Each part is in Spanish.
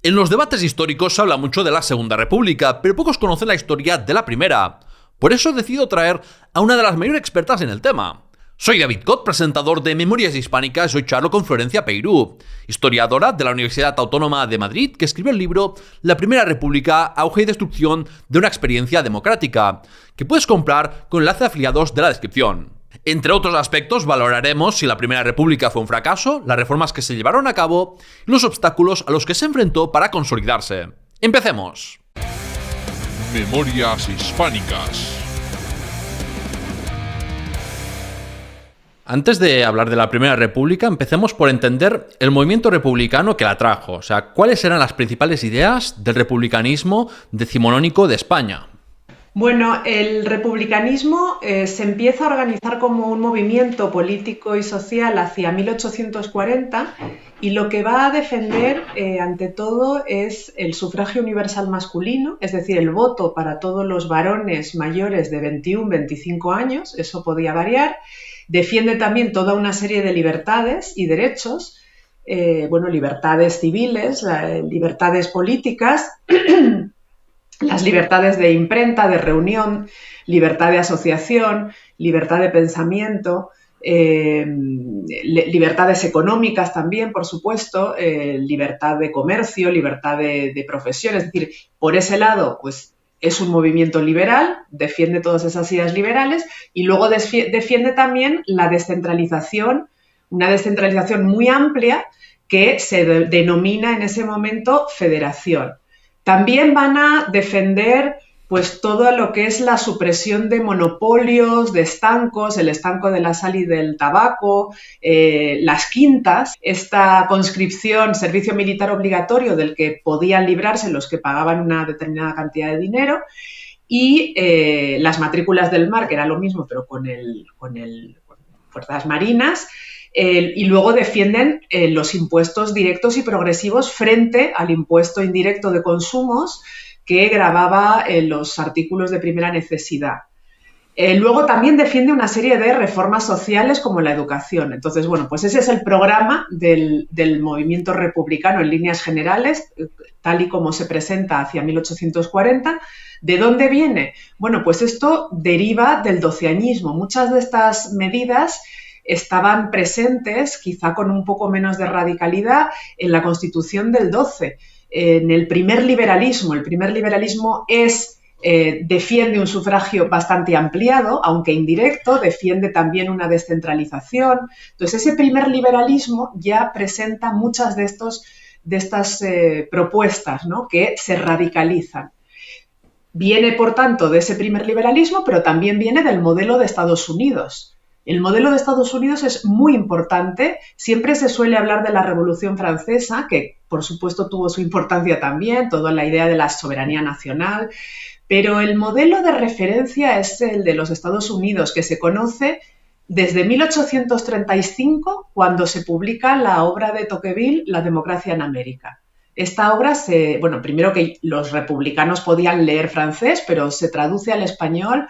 En los debates históricos se habla mucho de la Segunda República, pero pocos conocen la historia de la Primera. Por eso decido traer a una de las mayores expertas en el tema. Soy David Cot, presentador de Memorias Hispánicas, y hoy charlo con Florencia Peiró, historiadora de la Universidad Autónoma de Madrid, que escribió el libro La Primera República, auge y destrucción de una experiencia democrática, que puedes comprar con enlace de afiliados de la descripción. Entre otros aspectos, valoraremos si la Primera República fue un fracaso, las reformas que se llevaron a cabo y los obstáculos a los que se enfrentó para consolidarse. ¡Empecemos! Memorias Hispánicas. Antes de hablar de la Primera República, empecemos por entender el movimiento republicano que la trajo. O sea, ¿cuáles eran las principales ideas del republicanismo decimonónico de España? Bueno, el republicanismo se empieza a organizar como un movimiento político y social hacia 1840 y lo que va a defender, ante todo, es el sufragio universal masculino, es decir, el voto para todos los varones mayores de 21-25 años, eso podía variar. Defiende también toda una serie de libertades y derechos, libertades civiles, libertades políticas, las libertades de imprenta, de reunión, libertad de asociación, libertad de pensamiento, libertades económicas también, por supuesto, libertad de comercio, libertad de profesión. Es decir, por ese lado, pues es un movimiento liberal, defiende todas esas ideas liberales y luego defiende también la descentralización, una descentralización muy amplia que se denomina en ese momento federación. También van a defender pues todo lo que es la supresión de monopolios, de estancos, el estanco de la sal y del tabaco, las quintas, esta conscripción, servicio militar obligatorio del que podían librarse los que pagaban una determinada cantidad de dinero y las matrículas del mar, que era lo mismo pero con fuerzas marinas. Y luego defienden los impuestos directos y progresivos frente al impuesto indirecto de consumos que gravaba los artículos de primera necesidad. Luego también defiende una serie de reformas sociales como la educación. Entonces, pues ese es el programa del movimiento republicano en líneas generales, tal y como se presenta hacia 1840. ¿De dónde viene? Bueno, pues esto deriva del doceañismo. Muchas de estas medidas estaban presentes, quizá con un poco menos de radicalidad, en la Constitución del 12, en el primer liberalismo. El primer liberalismo defiende un sufragio bastante ampliado, aunque indirecto, defiende también una descentralización. Entonces, ese primer liberalismo ya presenta muchas de estas propuestas, ¿no?, que se radicalizan. Viene, por tanto, de ese primer liberalismo, pero también viene del modelo de Estados Unidos. El modelo de Estados Unidos es muy importante. Siempre se suele hablar de la Revolución Francesa, que por supuesto tuvo su importancia también, toda la idea de la soberanía nacional, pero el modelo de referencia es el de los Estados Unidos, que se conoce desde 1835, cuando se publica la obra de Tocqueville, La democracia en América. Esta obra, primero que los republicanos podían leer francés, pero se traduce al español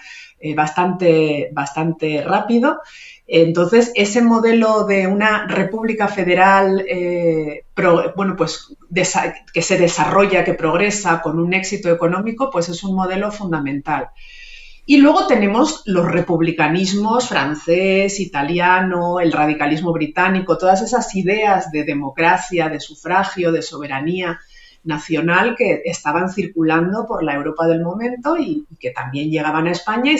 bastante rápido. Entonces, ese modelo de una república federal que se desarrolla, que progresa con un éxito económico, pues es un modelo fundamental. Y luego tenemos los republicanismos francés, italiano, el radicalismo británico, todas esas ideas de democracia, de sufragio, de soberanía nacional que estaban circulando por la Europa del momento y que también llegaban a España y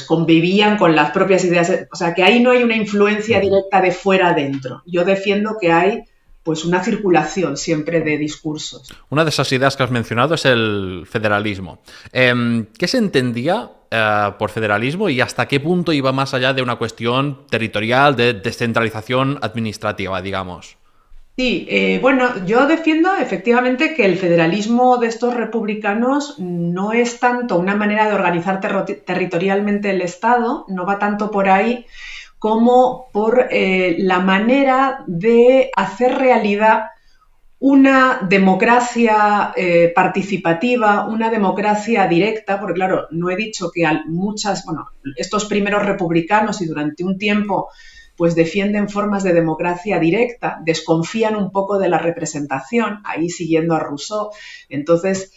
convivían con las propias ideas. O sea, que ahí no hay una influencia directa de fuera adentro. Yo defiendo que hay una circulación siempre de discursos. Una de esas ideas que has mencionado es el federalismo. ¿Qué se entendía por federalismo y hasta qué punto iba más allá de una cuestión territorial, de descentralización administrativa, digamos? Sí, yo defiendo efectivamente que el federalismo de estos republicanos no es tanto una manera de organizar territorialmente el Estado, no va tanto por ahí, como por la manera de hacer realidad una democracia participativa, una democracia directa, porque claro, no he dicho que estos primeros republicanos y durante un tiempo pues defienden formas de democracia directa, desconfían un poco de la representación, ahí siguiendo a Rousseau. Entonces,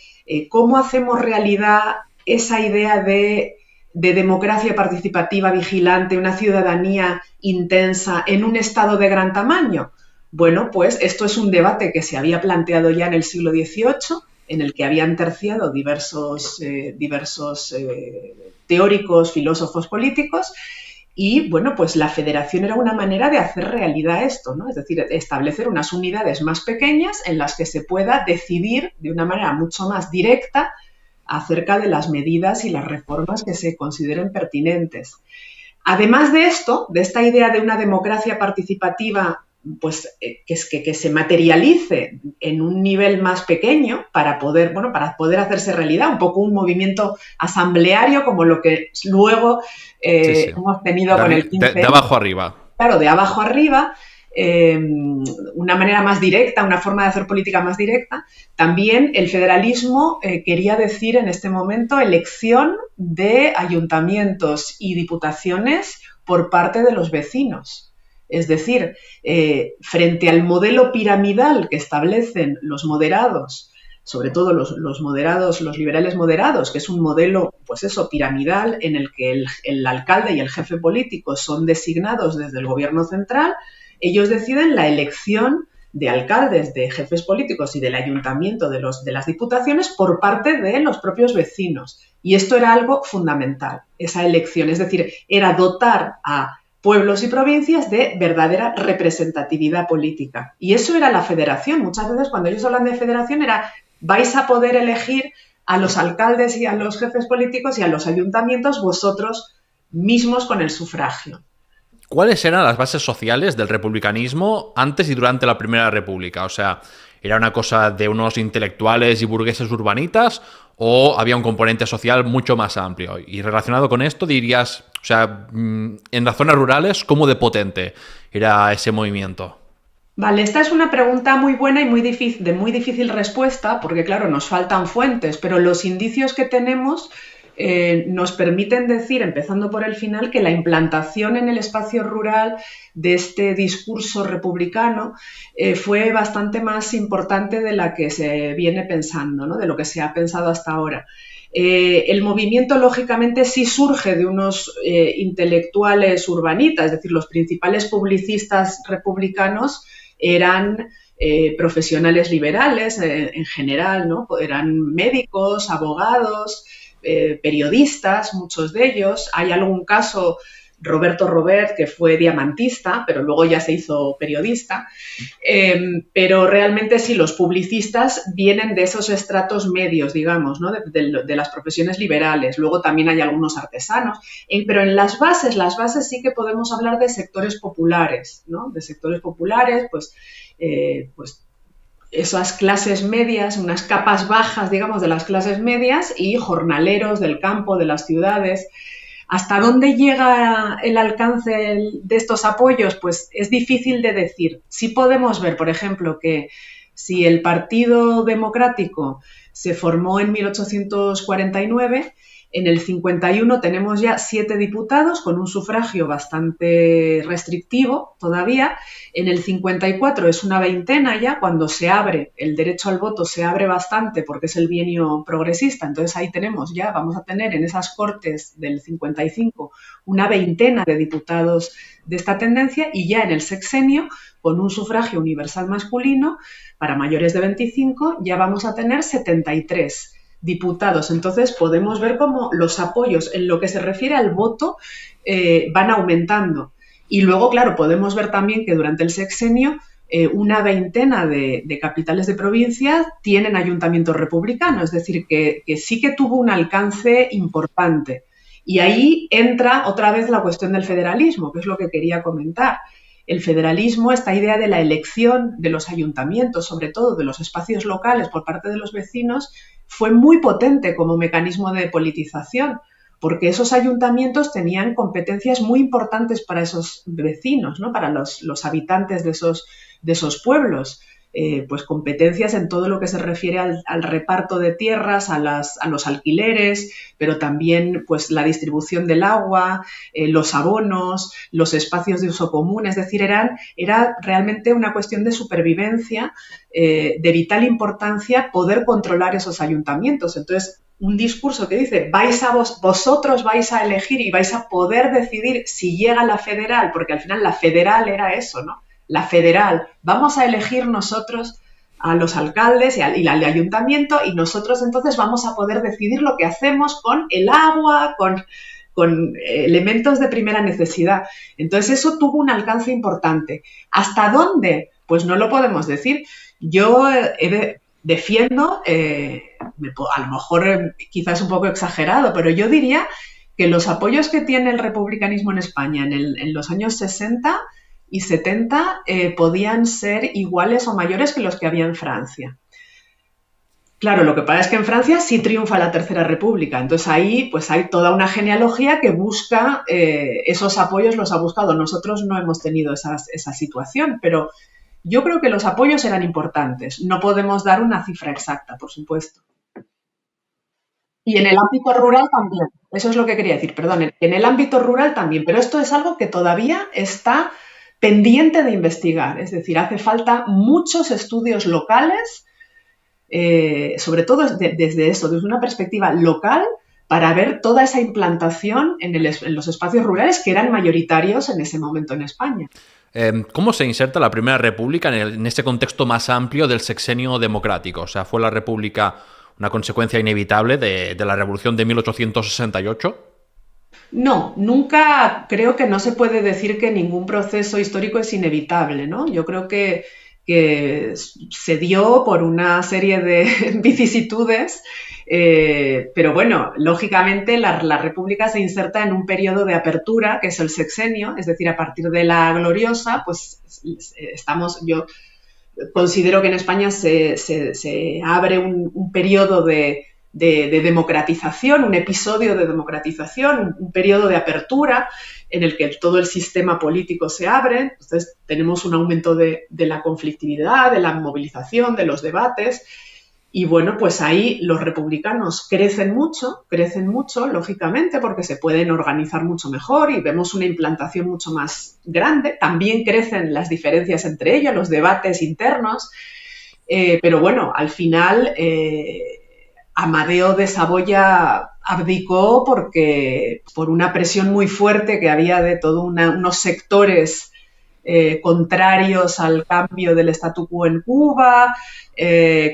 ¿cómo hacemos realidad esa idea de democracia participativa vigilante, una ciudadanía intensa en un Estado de gran tamaño? Bueno, pues esto es un debate que se había planteado ya en el siglo XVIII, en el que habían terciado diversos teóricos, filósofos políticos, y bueno, pues la federación era una manera de hacer realidad esto, ¿no? Es decir, establecer unas unidades más pequeñas en las que se pueda decidir de una manera mucho más directa acerca de las medidas y las reformas que se consideren pertinentes. Además de esto, de esta idea de una democracia participativa, pues que se materialice en un nivel más pequeño para poder hacerse realidad, un poco un movimiento asambleario como lo que luego hemos tenido con el 15. De abajo arriba. Claro, de abajo arriba, una manera más directa, una forma de hacer política más directa. También el federalismo quería decir en este momento elección de ayuntamientos y diputaciones por parte de los vecinos. Es decir, frente al modelo piramidal que establecen los moderados, sobre todo los moderados, los liberales moderados, que es un modelo, pues eso, piramidal, en el que el alcalde y el jefe político son designados desde el gobierno central, ellos deciden la elección de alcaldes, de jefes políticos y del ayuntamiento, de las diputaciones, por parte de los propios vecinos. Y esto era algo fundamental, esa elección, es decir, era dotar a pueblos y provincias de verdadera representatividad política. Y eso era la federación. Muchas veces cuando ellos hablan de federación era vais a poder elegir a los alcaldes y a los jefes políticos y a los ayuntamientos vosotros mismos con el sufragio. ¿Cuáles eran las bases sociales del republicanismo antes y durante la Primera República? O sea, ¿era una cosa de unos intelectuales y burgueses urbanitas o había un componente social mucho más amplio? Y relacionado con esto dirías, o sea, en las zonas rurales, ¿cómo de potente era ese movimiento? Vale, esta es una pregunta muy buena y de muy difícil respuesta, porque claro, nos faltan fuentes, pero los indicios que tenemos nos permiten decir, empezando por el final, que la implantación en el espacio rural de este discurso republicano fue bastante más importante de la que se viene pensando, ¿no? De lo que se ha pensado hasta ahora. El movimiento, lógicamente, sí surge de unos intelectuales urbanitas, es decir, los principales publicistas republicanos eran profesionales liberales en general, ¿no? Eran médicos, abogados, periodistas, muchos de ellos. Hay algún caso, Roberto Robert, que fue diamantista, pero luego ya se hizo periodista. Pero realmente sí, los publicistas vienen de esos estratos medios, digamos, ¿no? de las profesiones liberales. Luego también hay algunos artesanos. Pero en las bases sí que podemos hablar de sectores populares, ¿no? De sectores populares, pues esas clases medias, unas capas bajas, digamos, de las clases medias y jornaleros del campo, de las ciudades. ¿Hasta dónde llega el alcance de estos apoyos? Pues es difícil de decir. Sí podemos ver, por ejemplo, que si el Partido Democrático se formó en 1849, en el 51 tenemos ya 7 diputados con un sufragio bastante restrictivo todavía. En el 54 es una veintena ya, cuando se abre, el derecho al voto se abre bastante porque es el bienio progresista. Entonces ahí tenemos ya, vamos a tener en esas Cortes del 55 una veintena de diputados de esta tendencia y ya en el sexenio, con un sufragio universal masculino, para mayores de 25 ya vamos a tener 73 diputados. Entonces podemos ver cómo los apoyos en lo que se refiere al voto van aumentando. Y luego, claro, podemos ver también que durante el sexenio una veintena de capitales de provincia tienen ayuntamientos republicanos, es decir, que sí que tuvo un alcance importante. Y ahí entra otra vez la cuestión del federalismo, que es lo que quería comentar. El federalismo, esta idea de la elección de los ayuntamientos, sobre todo de los espacios locales por parte de los vecinos, fue muy potente como mecanismo de politización, porque esos ayuntamientos tenían competencias muy importantes para esos vecinos, ¿no? Para los habitantes de esos pueblos. pues competencias en todo lo que se refiere al reparto de tierras, a los alquileres, pero también pues la distribución del agua, los abonos, los espacios de uso común. Es decir, era realmente una cuestión de supervivencia, de vital importancia poder controlar esos ayuntamientos. Entonces, un discurso que dice, vosotros vais a elegir y vais a poder decidir si llega la federal, porque al final la federal era eso, ¿no? La federal, vamos a elegir nosotros a los alcaldes y al ayuntamiento, y nosotros entonces vamos a poder decidir lo que hacemos con el agua, con elementos de primera necesidad. Entonces eso tuvo un alcance importante. ¿Hasta dónde? Pues no lo podemos decir. Yo defiendo, a lo mejor quizás un poco exagerado, pero yo diría que los apoyos que tiene el republicanismo en España en los años 60 y 70 podían ser iguales o mayores que los que había en Francia. Claro, lo que pasa es que en Francia sí triunfa la Tercera República, entonces ahí pues hay toda una genealogía que busca esos apoyos, los ha buscado. Nosotros no hemos tenido esa situación, pero yo creo que los apoyos eran importantes. No podemos dar una cifra exacta, por supuesto. Y en el ámbito rural también. Eso es lo que quería decir, perdón. En el ámbito rural también, pero esto es algo que todavía está pendiente de investigar. Es decir, hace falta muchos estudios locales, sobre todo desde una perspectiva local, para ver toda esa implantación en los espacios rurales que eran mayoritarios en ese momento en España. ¿Cómo se inserta la Primera República en este contexto más amplio del sexenio democrático? O sea, ¿fue la República una consecuencia inevitable de la Revolución de 1868? No, nunca creo que no se puede decir que ningún proceso histórico es inevitable, ¿no? Yo creo que se dio por una serie de vicisitudes, pero bueno, lógicamente la República se inserta en un periodo de apertura, que es el sexenio, es decir, a partir de la gloriosa, pues yo considero que en España se abre un periodo de democratización, un episodio de democratización, un periodo de apertura en el que todo el sistema político se abre. Entonces tenemos un aumento de la conflictividad, de la movilización, de los debates, y bueno, pues ahí los republicanos crecen mucho, lógicamente, porque se pueden organizar mucho mejor y vemos una implantación mucho más grande. También crecen las diferencias entre ellos, los debates internos, pero bueno, al final Amadeo de Saboya abdicó por una presión muy fuerte que había de todos unos sectores contrarios al cambio del statu quo en Cuba,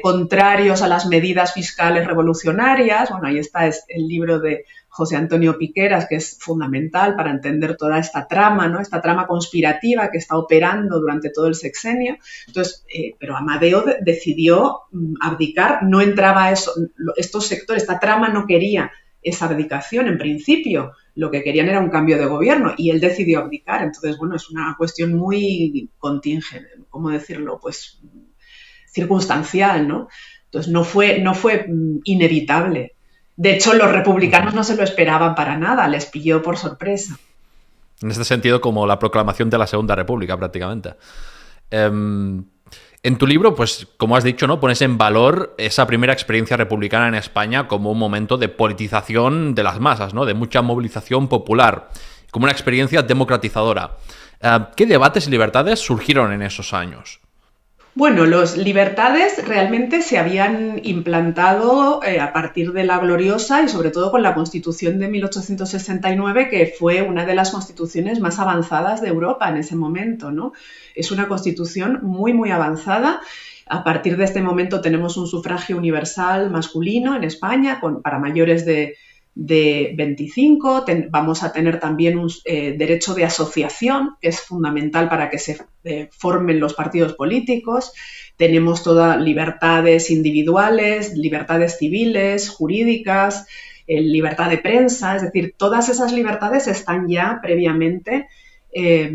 contrarios a las medidas fiscales revolucionarias. Bueno, ahí está el libro de José Antonio Piqueras, que es fundamental para entender toda esta trama, ¿no? Esta trama conspirativa que está operando durante todo el sexenio. Entonces, pero Amadeo decidió abdicar, no entraba estos sectores, esta trama no quería esa abdicación en principio, lo que querían era un cambio de gobierno y él decidió abdicar. Entonces, bueno, es una cuestión muy contingente, ¿cómo decirlo? Pues circunstancial, ¿no? Entonces, no fue inevitable. De hecho, los republicanos no se lo esperaban para nada, les pilló por sorpresa. En este sentido, como la proclamación de la Segunda República, prácticamente. En tu libro, pues, como has dicho, ¿no?, pones en valor esa primera experiencia republicana en España como un momento de politización de las masas, ¿no?, de mucha movilización popular, como una experiencia democratizadora. ¿Qué debates y libertades surgieron en esos años? Bueno, las libertades realmente se habían implantado a partir de la gloriosa y sobre todo con la Constitución de 1869, que fue una de las constituciones más avanzadas de Europa en ese momento, ¿no? Es una constitución muy, muy avanzada. A partir de este momento tenemos un sufragio universal masculino en España para mayores de 25, vamos a tener también un derecho de asociación, que es fundamental para que se formen los partidos políticos. Tenemos todas libertades individuales, libertades civiles, jurídicas, libertad de prensa, es decir, todas esas libertades están ya previamente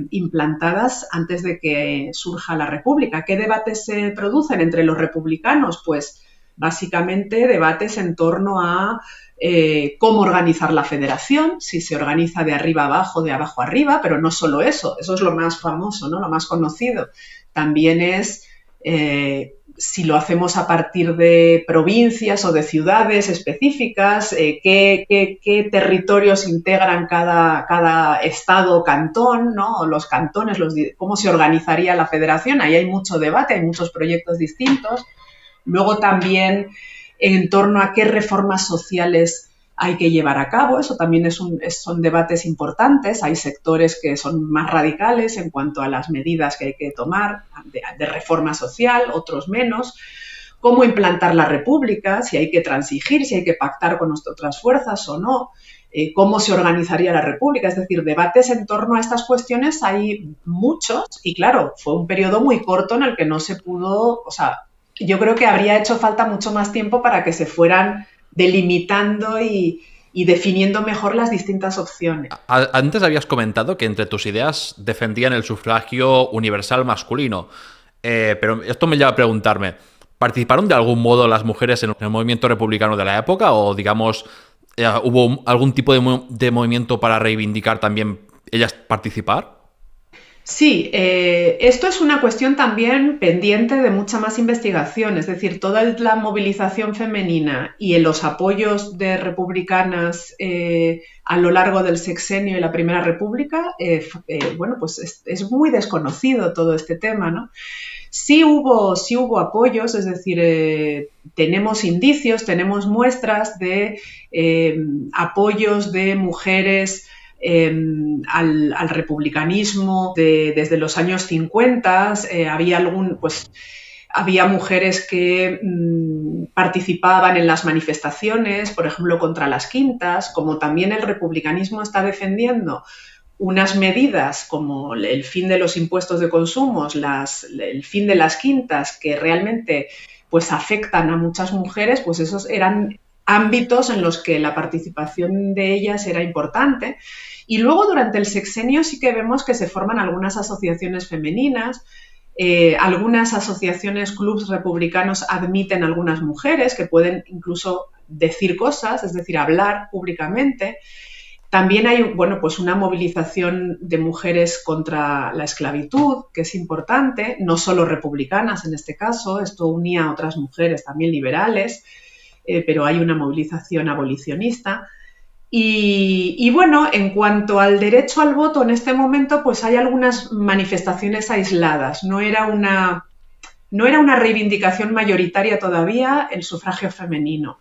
implantadas antes de que surja la República. ¿Qué debates se producen entre los republicanos? Pues básicamente debates en torno a cómo organizar la federación, si se organiza de arriba a abajo, de abajo a arriba, pero no solo eso es lo más famoso, ¿no?, lo más conocido. También es Si lo hacemos a partir de provincias o de ciudades específicas, qué territorios integran cada estado o cantón, ¿no? O los cantones, cómo se organizaría la federación. Ahí hay mucho debate, hay muchos proyectos distintos. Luego también en torno a qué reformas sociales hay que llevar a cabo. Eso también son debates importantes. Hay sectores que son más radicales en cuanto a las medidas que hay que tomar de reforma social, otros menos. Cómo implantar la república, si hay que transigir, si hay que pactar con otras fuerzas o no. Cómo se organizaría la república. Es decir, debates en torno a estas cuestiones hay muchos y claro, fue un periodo muy corto en el que no se pudo, o sea, yo creo que habría hecho falta mucho más tiempo para que se fueran delimitando y definiendo mejor las distintas opciones. Antes habías comentado que entre tus ideas defendían el sufragio universal masculino, pero esto me lleva a preguntarme, ¿participaron de algún modo las mujeres en el movimiento republicano de la época o, digamos, hubo algún tipo de movimiento para reivindicar también ellas participar? Sí, esto es una cuestión también pendiente de mucha más investigación, es decir, toda la movilización femenina y en los apoyos de republicanas a lo largo del sexenio y la Primera República, bueno, pues es muy desconocido todo este tema, ¿no? Sí hubo apoyos, es decir, tenemos indicios, tenemos muestras de apoyos de mujeres al republicanismo desde los años 50. Había mujeres que participaban en las manifestaciones, por ejemplo, contra las quintas, como también el republicanismo está defendiendo unas medidas como el fin de los impuestos de consumo, el fin de las quintas, que realmente pues afectan a muchas mujeres, pues esos eran ámbitos en los que la participación de ellas era importante. Y luego durante el sexenio sí que vemos que se forman algunas asociaciones femeninas, algunas asociaciones, clubs republicanos admiten algunas mujeres que pueden incluso decir cosas, es decir, hablar públicamente. También hay, bueno, pues una movilización de mujeres contra la esclavitud, que es importante, no solo republicanas en este caso, esto unía a otras mujeres también liberales, pero hay una movilización abolicionista. Y bueno, en cuanto al derecho al voto, en este momento pues hay algunas manifestaciones aisladas. No era una reivindicación mayoritaria todavía el sufragio femenino.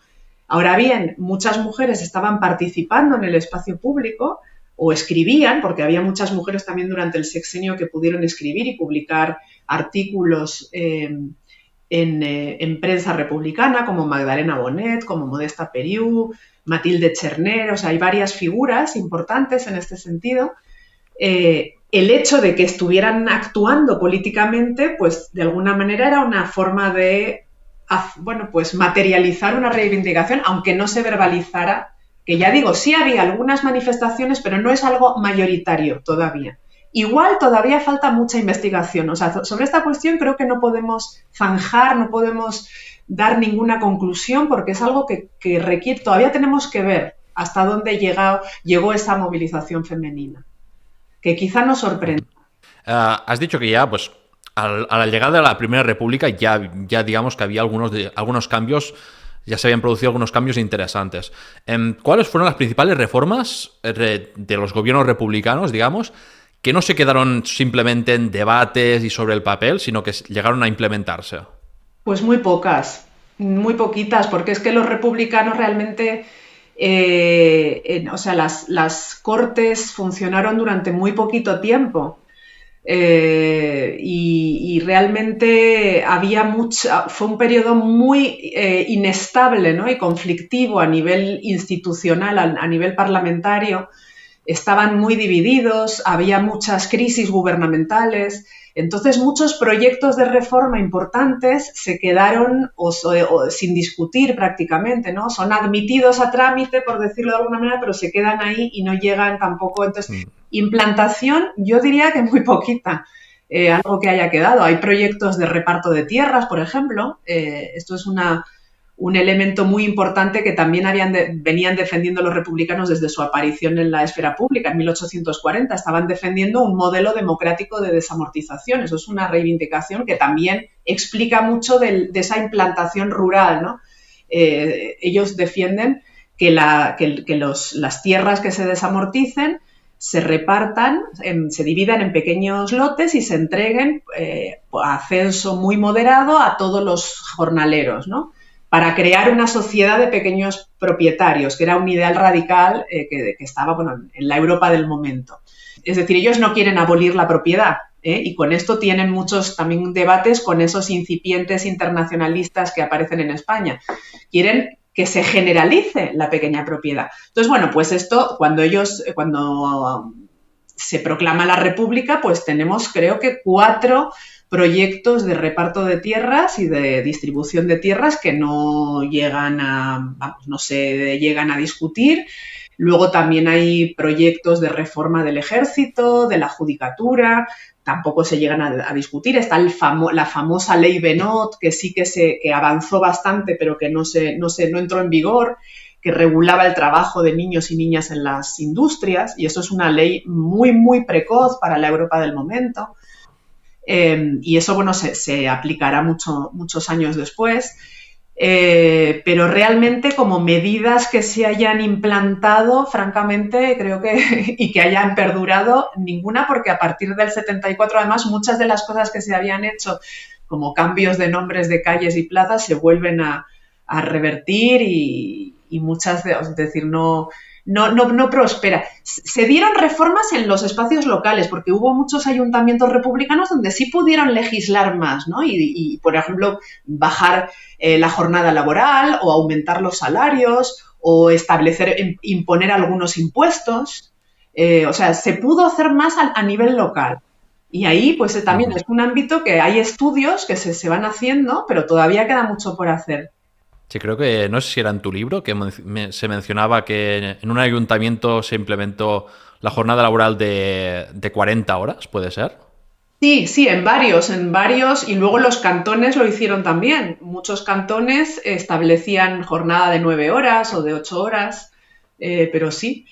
Ahora bien, muchas mujeres estaban participando en el espacio público o escribían, porque había muchas mujeres también durante el sexenio que pudieron escribir y publicar artículos en prensa republicana, como Magdalena Bonet, como Modesta Periú, Matilde Cherner. O sea, hay varias figuras importantes en este sentido. El hecho de que estuvieran actuando políticamente, pues de alguna manera era una forma de, bueno, pues materializar una reivindicación, aunque no se verbalizara, que ya digo, sí había algunas manifestaciones, pero no es algo mayoritario todavía. Igual todavía falta mucha investigación. O sea, sobre esta cuestión creo que no podemos zanjar, no podemos dar ninguna conclusión, porque es algo que requiere, todavía tenemos que ver hasta dónde llegó esa movilización femenina, que quizá nos sorprenda. Has dicho que ya, pues, a la llegada de la Primera República ya digamos que había algunos cambios, ya se habían producido algunos cambios interesantes. ¿Cuáles fueron las principales reformas de los gobiernos republicanos, digamos, que no se quedaron simplemente en debates y sobre el papel, sino que llegaron a implementarse? Pues muy pocas, muy poquitas, porque es que los republicanos realmente, o sea, las cortes funcionaron durante muy poquito tiempo. Y realmente fue un periodo muy inestable, ¿no? Y conflictivo a nivel institucional, a nivel parlamentario. Estaban muy divididos, había muchas crisis gubernamentales, entonces muchos proyectos de reforma importantes se quedaron sin discutir prácticamente, ¿no? Son admitidos a trámite, por decirlo de alguna manera, pero se quedan ahí y no llegan tampoco. Entonces, implantación, yo diría que muy poquita, algo que haya quedado. Hay proyectos de reparto de tierras, por ejemplo, esto es una un elemento muy importante que también venían defendiendo los republicanos desde su aparición en la esfera pública en 1840. Estaban defendiendo un modelo democrático de desamortización. Eso es una reivindicación que también explica mucho de esa implantación rural, ¿no? Ellos defienden que las tierras que se desamorticen se repartan, se dividan en pequeños lotes y se entreguen a censo muy moderado a todos los jornaleros, ¿no? Para crear una sociedad de pequeños propietarios, que era un ideal radical que estaba en la Europa del momento. Es decir, ellos no quieren abolir la propiedad, y con esto tienen muchos también debates con esos incipientes internacionalistas que aparecen en España. Quieren que se generalice la pequeña propiedad. Entonces, bueno, pues esto, cuando se proclama la República, pues tenemos, creo que 4 proyectos de reparto de tierras y de distribución de tierras que no llegan no se llegan a discutir. Luego también hay proyectos de reforma del ejército, de la judicatura, tampoco se llegan a discutir. Está la famosa ley Benot, que sí que avanzó bastante, pero que no entró en vigor, que regulaba el trabajo de niños y niñas en las industrias, y eso es una ley muy, muy precoz para la Europa del momento. Y eso, bueno, se aplicará muchos años después. Pero realmente como medidas que se hayan implantado, francamente, creo que y que hayan perdurado, ninguna, porque a partir del 74, además, muchas de las cosas que se habían hecho, como cambios de nombres de calles y plazas, se vuelven a revertir y muchas, es decir, no prospera. Se dieron reformas en los espacios locales, porque hubo muchos ayuntamientos republicanos donde sí pudieron legislar más, ¿no? Y por ejemplo, bajar la jornada laboral o aumentar los salarios o imponer algunos impuestos. O sea, se pudo hacer más a nivel local. Y ahí, pues también es un ámbito que hay estudios que se van haciendo, pero todavía queda mucho por hacer. Sí, creo que, no sé si era en tu libro, que se mencionaba que en un ayuntamiento se implementó la jornada laboral de 40 horas, ¿puede ser? Sí, en varios, y luego los cantones lo hicieron también. Muchos cantones establecían jornada de 9 horas o de 8 horas, pero sí.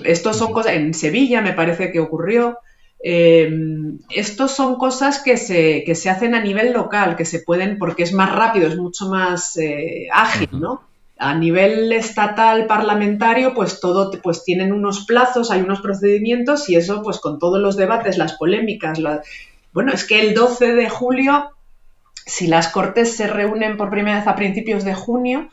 Estos son cosas, en Sevilla me parece que ocurrió. Estos son cosas que se hacen a nivel local, que se pueden, porque es más rápido, es mucho más ágil, ¿no? A nivel estatal, parlamentario, pues pues tienen unos plazos, hay unos procedimientos y eso, pues con todos los debates, las polémicas. Bueno, es que el 12 de julio, si las Cortes se reúnen por primera vez a principios de junio,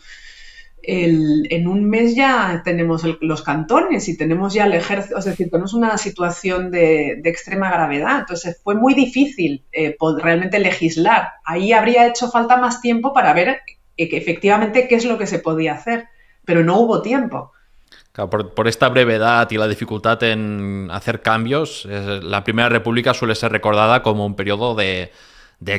en un mes ya tenemos los cantones y tenemos ya el ejército, es decir, tenemos una situación de extrema gravedad. Entonces fue muy difícil realmente legislar. Ahí habría hecho falta más tiempo para ver que efectivamente qué es lo que se podía hacer, pero no hubo tiempo. Claro, por esta brevedad y la dificultad en hacer cambios, la Primera República suele ser recordada como un periodo de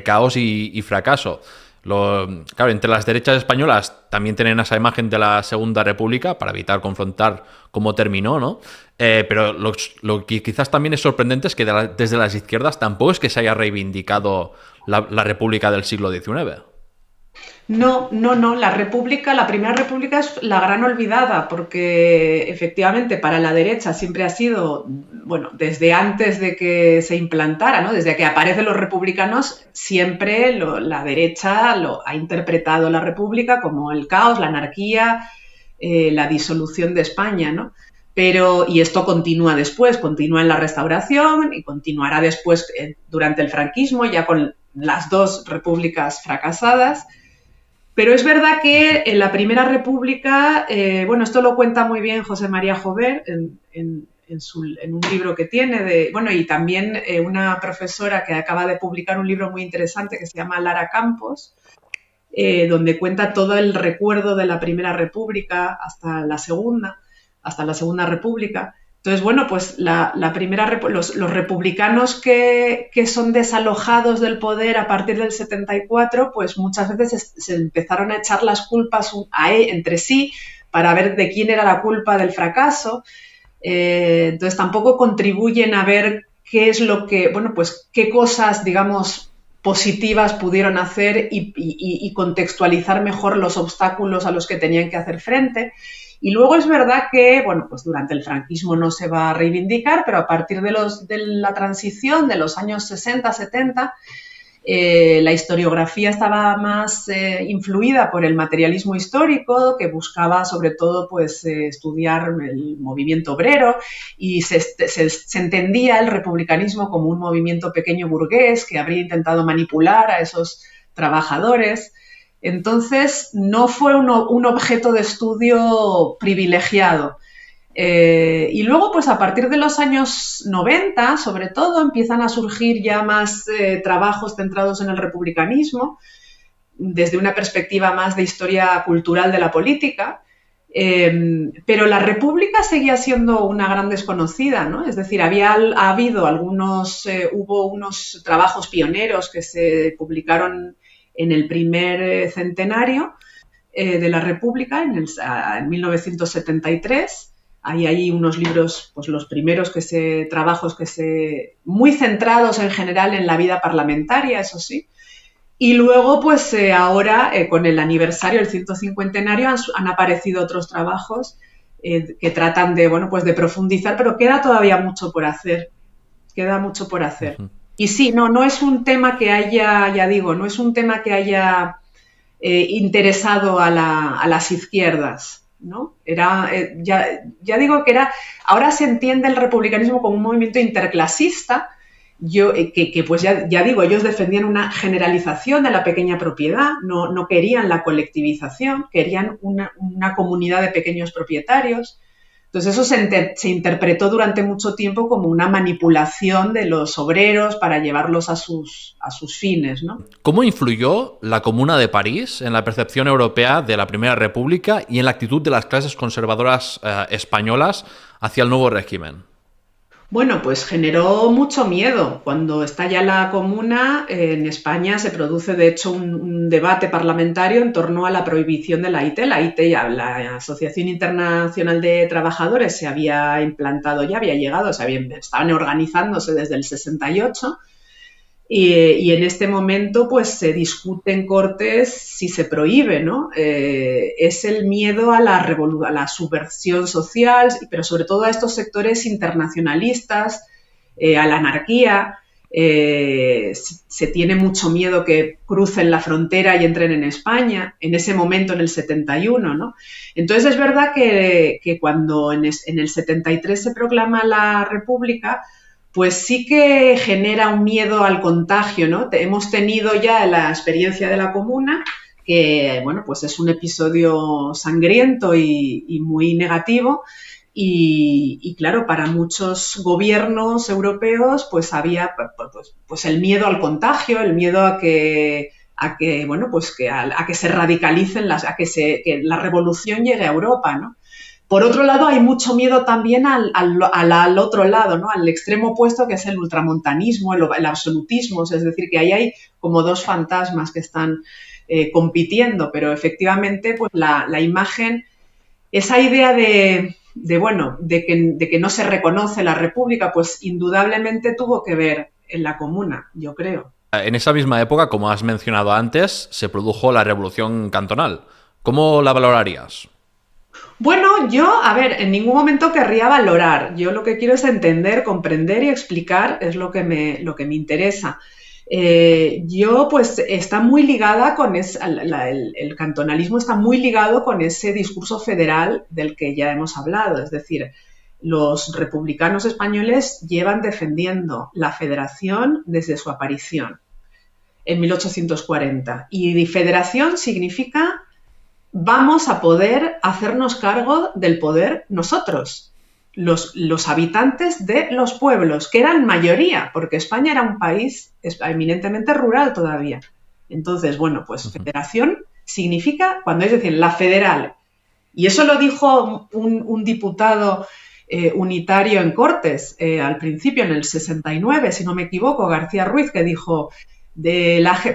caos y fracaso. Claro, entre las derechas españolas también tienen esa imagen de la Segunda República para evitar confrontar cómo terminó, ¿no? Pero lo que quizás también es sorprendente es que desde las izquierdas tampoco es que se haya reivindicado la República del siglo XIX. No, la Primera República es la gran olvidada, porque efectivamente para la derecha siempre ha sido, bueno, desde antes de que se implantara, ¿no? Desde que aparecen los republicanos, siempre la derecha ha interpretado la República como el caos, la anarquía, la disolución de España, ¿no? Y esto continúa después, continúa en la Restauración y continuará después durante el franquismo, ya con las 2 repúblicas fracasadas. Pero es verdad que en la Primera República, bueno, esto lo cuenta muy bien José María Jover en un libro que tiene, y también una profesora que acaba de publicar un libro muy interesante que se llama Lara Campos, donde cuenta todo el recuerdo de la Primera República hasta la Segunda República. Entonces, bueno, pues los republicanos que son desalojados del poder a partir del 74, pues muchas veces se empezaron a echar las culpas entre sí para ver de quién era la culpa del fracaso. Entonces tampoco contribuyen a ver qué es lo que, bueno, pues qué cosas, digamos, positivas pudieron hacer y contextualizar mejor los obstáculos a los que tenían que hacer frente. Y luego es verdad que, bueno, pues durante el franquismo no se va a reivindicar, pero a partir de la transición de los años 60, 70, la historiografía estaba más influida por el materialismo histórico, que buscaba sobre todo pues, estudiar el movimiento obrero, y se entendía el republicanismo como un movimiento pequeño burgués que habría intentado manipular a esos trabajadores. Entonces, no fue un objeto de estudio privilegiado. Y luego, pues a partir de los años 90, sobre todo, empiezan a surgir ya más trabajos centrados en el republicanismo, desde una perspectiva más de historia cultural de la política, pero la República seguía siendo una gran desconocida, ¿no? Es decir, hubo unos trabajos pioneros que se publicaron en el primer centenario de la República, en 1973. Hay unos libros, pues los primeros trabajos muy centrados en general en la vida parlamentaria, eso sí. Y luego, pues ahora, con el aniversario, el 150enario, han aparecido otros trabajos que tratan de, bueno, pues de profundizar, pero queda todavía mucho por hacer. Queda mucho por hacer. Uh-huh. Y sí, no es un tema que haya, ya digo, no es un tema que haya interesado a las izquierdas, ¿no? Ya digo que ahora se entiende el republicanismo como un movimiento interclasista, que pues ya digo, ellos defendían una generalización de la pequeña propiedad, no querían la colectivización, querían una comunidad de pequeños propietarios. Entonces eso se interpretó durante mucho tiempo como una manipulación de los obreros para llevarlos a sus fines, ¿no? ¿Cómo influyó la Comuna de París en la percepción europea de la Primera República y en la actitud de las clases conservadoras españolas hacia el nuevo régimen? Bueno, pues generó mucho miedo. Cuando estalla la Comuna, en España se produce, de hecho, un debate parlamentario en torno a la prohibición de la AIT. La AIT, la Asociación Internacional de Trabajadores, se había implantado ya, había llegado, estaban organizándose desde el 68. Y en este momento pues se discute en Cortes si se prohíbe, ¿no? Es el miedo a la subversión social, pero sobre todo a estos sectores internacionalistas, a la anarquía. Se tiene mucho miedo que crucen la frontera y entren en España, en ese momento, en el 71, ¿no? Entonces es verdad que cuando en el 73 se proclama la República, pues sí que genera un miedo al contagio, ¿no? Hemos tenido ya la experiencia de la Comuna, que, bueno, pues es un episodio sangriento y muy negativo. Y claro, para muchos gobiernos europeos, pues había pues el miedo al contagio, el miedo a que se radicalicen, a que la revolución llegue a Europa, ¿no? Por otro lado, hay mucho miedo también al otro lado, ¿no? Al extremo opuesto, que es el ultramontanismo, el absolutismo. Es decir, que ahí hay como dos fantasmas que están compitiendo, pero efectivamente pues la imagen, esa idea de que no se reconoce la República, pues indudablemente tuvo que ver en la Comuna, yo creo. En esa misma época, como has mencionado antes, se produjo la Revolución Cantonal. ¿Cómo la valorarías? Bueno, yo, en ningún momento querría valorar. Yo lo que quiero es entender, comprender y explicar, es lo que me interesa. Pues está muy ligada con el cantonalismo está muy ligado con ese discurso federal del que ya hemos hablado. Es decir, los republicanos españoles llevan defendiendo la federación desde su aparición en 1840. Y federación significa: vamos a poder hacernos cargo del poder nosotros, los habitantes de los pueblos, que eran mayoría, porque España era un país eminentemente rural todavía. Entonces, bueno, pues federación significa, cuando es decir, la federal. Y eso lo dijo un diputado unitario en Cortes al principio, en el 69, si no me equivoco, García Ruiz, que dijo,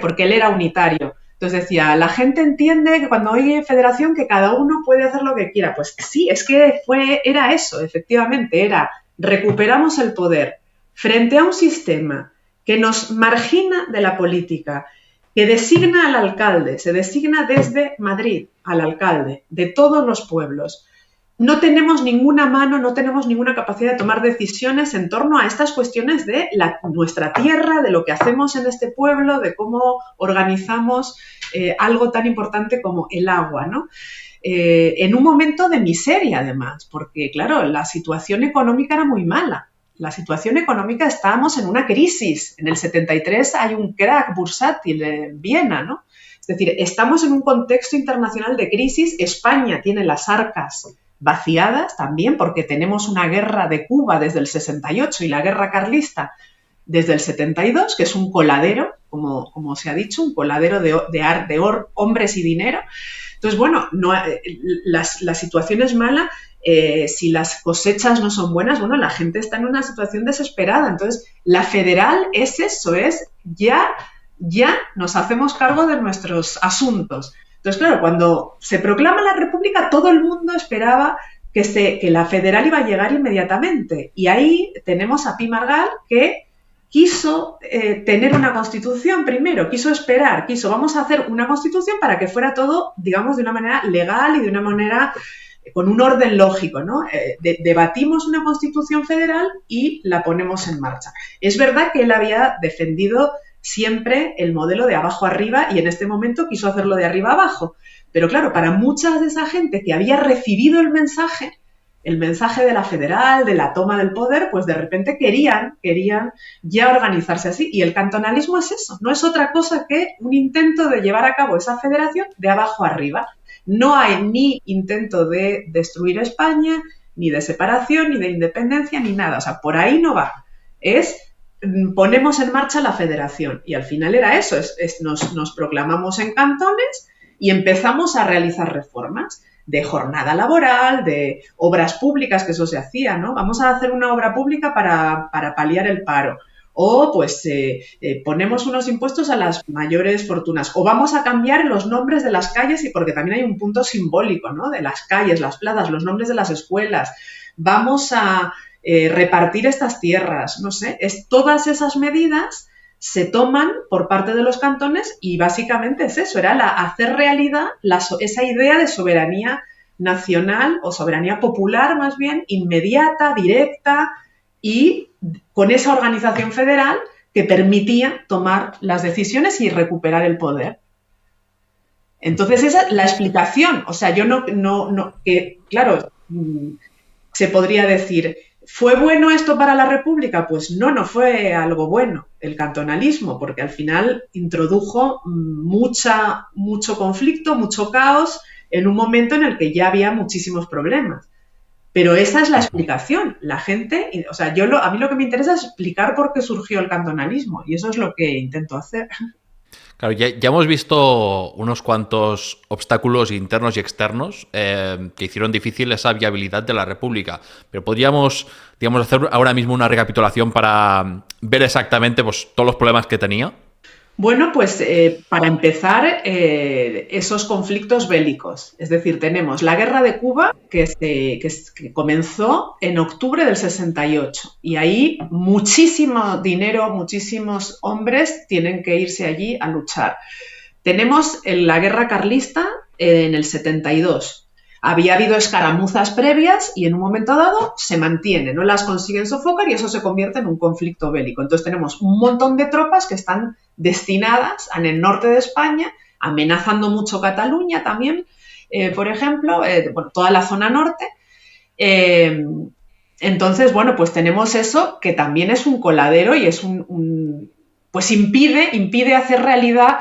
porque él era unitario. Entonces decía, la gente entiende que cuando oye federación que cada uno puede hacer lo que quiera. Pues sí, es que era eso, efectivamente, recuperamos el poder frente a un sistema que nos margina de la política, que designa al alcalde, se designa desde Madrid al alcalde de todos los pueblos. No tenemos ninguna mano, no tenemos ninguna capacidad de tomar decisiones en torno a estas cuestiones de nuestra tierra, de lo que hacemos en este pueblo, de cómo organizamos algo tan importante como el agua, ¿no? En un momento de miseria, además, porque, claro, la situación económica era muy mala. La situación económica, estábamos en una crisis. En el 73 hay un crack bursátil en Viena, ¿no? Es decir, estamos en un contexto internacional de crisis. España tiene las arcas vaciadas también porque tenemos una guerra de Cuba desde el 68 y la guerra carlista desde el 72, que es un coladero, como se ha dicho, un coladero de hombres y dinero. Entonces, bueno, la situación es mala. Si las cosechas no son buenas, bueno, la gente está en una situación desesperada. Entonces, la federal es eso, es ya nos hacemos cargo de nuestros asuntos. Entonces, claro, cuando se proclama la República, todo el mundo esperaba que la federal iba a llegar inmediatamente. Y ahí tenemos a Pi Margall, que quiso tener una constitución primero, vamos a hacer una constitución para que fuera todo, digamos, de una manera legal y de una manera con un orden lógico, ¿no? Debatimos una constitución federal y la ponemos en marcha. Es verdad que él había defendido siempre el modelo de abajo arriba y en este momento quiso hacerlo de arriba abajo. Pero claro, para mucha de esa gente que había recibido el mensaje de la federal, de la toma del poder, pues de repente querían ya organizarse así. Y el cantonalismo es eso, no es otra cosa que un intento de llevar a cabo esa federación de abajo arriba. No hay ni intento de destruir España, ni de separación, ni de independencia, ni nada. O sea, por ahí no va. Ponemos en marcha la federación. Y al final era eso, nos proclamamos en cantones y empezamos a realizar reformas de jornada laboral, de obras públicas, que eso se hacía, ¿no? Vamos a hacer una obra pública para paliar el paro. O, pues, ponemos unos impuestos a las mayores fortunas. O vamos a cambiar los nombres de las calles, y porque también hay un punto simbólico, ¿no? De las calles, las plazas, los nombres de las escuelas. Vamos a repartir estas tierras, no sé. Todas esas medidas se toman por parte de los cantones y básicamente es eso, era hacer realidad esa idea de soberanía nacional o soberanía popular más bien, inmediata, directa y con esa organización federal que permitía tomar las decisiones y recuperar el poder. Entonces esa es la explicación, o sea, yo que claro, se podría decir, ¿fue bueno esto para la República? Pues no fue algo bueno el cantonalismo, porque al final introdujo mucho conflicto, mucho caos, en un momento en el que ya había muchísimos problemas. Pero esa es la explicación. La gente, o sea, a mí lo que me interesa es explicar por qué surgió el cantonalismo, y eso es lo que intento hacer. Claro, ya hemos visto unos cuantos obstáculos internos y externos que hicieron difícil esa viabilidad de la República. Pero podríamos, digamos, hacer ahora mismo una recapitulación para ver exactamente pues, todos los problemas que tenía. Bueno, pues para empezar, esos conflictos bélicos. Es decir, tenemos la guerra de Cuba que comenzó en octubre del 68 y ahí muchísimo dinero, muchísimos hombres tienen que irse allí a luchar. Tenemos la guerra carlista en el 72. Había habido escaramuzas previas y en un momento dado se mantiene, no las consiguen sofocar y eso se convierte en un conflicto bélico. Entonces tenemos un montón de tropas que están destinadas en el norte de España, amenazando mucho Cataluña también, por ejemplo, toda la zona norte. Entonces, bueno, pues tenemos eso que también es un coladero y es pues impide hacer realidad